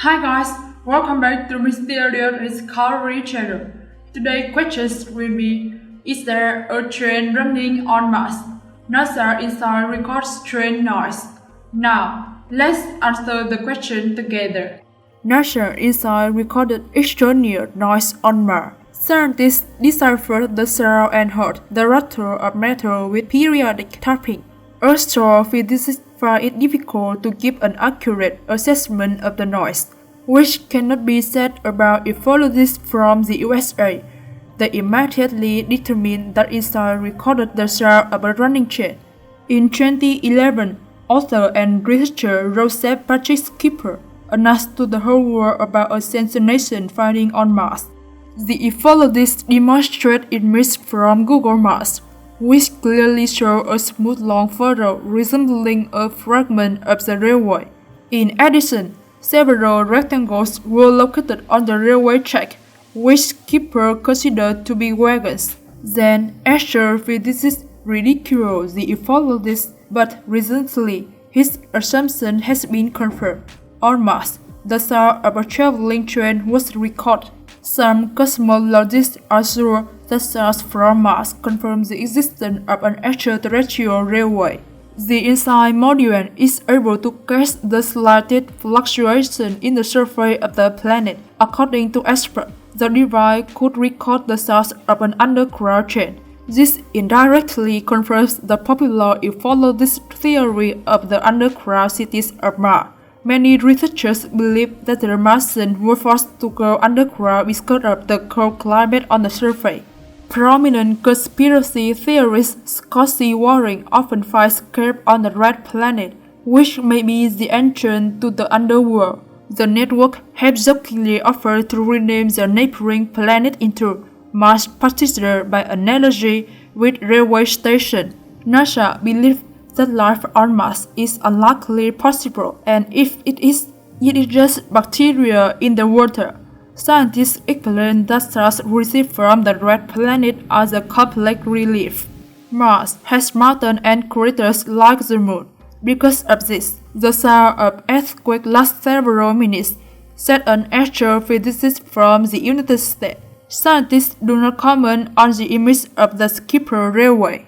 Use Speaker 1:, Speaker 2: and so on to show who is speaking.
Speaker 1: Hi guys, welcome back to Mysterious Discovery channel. Today's questions will be: is there a train running on Mars? NASA InSight records train noise. Now, let's answer the question together. NASA InSight recorded extraordinary noise on Mars. Scientists deciphered the sound and heard the rattle of metal with periodic tapping. Astrophysicists find it difficult to give an accurate assessment of the noise, which cannot be said about ufologists from the USA. They immediately determined that InSight recorded the sound of a running train. In 2011, author and researcher Joseph Patrick Skipper announced to the whole world about a sensation finding on Mars. The ufologists demonstrate images from Google Maps, which clearly show a smooth long furrow resembling a fragment of the railway. In addition, several rectangles were located on the railway track, which Skipper considered to be wagons. Then, astrophysicists ridiculed the ufologists, but recently, his assumption has been confirmed. On Mars, the sound of a traveling train was recorded. Some cosmologists are sure that sounds from Mars confirm the existence of an extraterrestrial railway. The InSight module is able to catch the slightest fluctuation in the surface of the planet. According to experts, the device could record the sounds of an underground train. This indirectly confirms the popular ufologist theory of the underground cities of Mars. Many researchers believe that the Martians were forced to go underground because of the cold climate on the surface. Prominent conspiracy theorist Scotty Waring often finds caves on the red planet, which may be the entrance to the underworld. The network has jokingly offered to rename the neighboring planet into Mars, particularly by analogy with railway station. NASA believes that life on Mars is unlikely possible, and if it is just bacteria in the water. Scientists explain that stars received from the red planet as a complex relief. Mars has mountains and craters like the Moon. Because of this, the sound of earthquake lasts several minutes, said an astrophysicist from the United States. Scientists do not comment on the image of the Skipper Railway.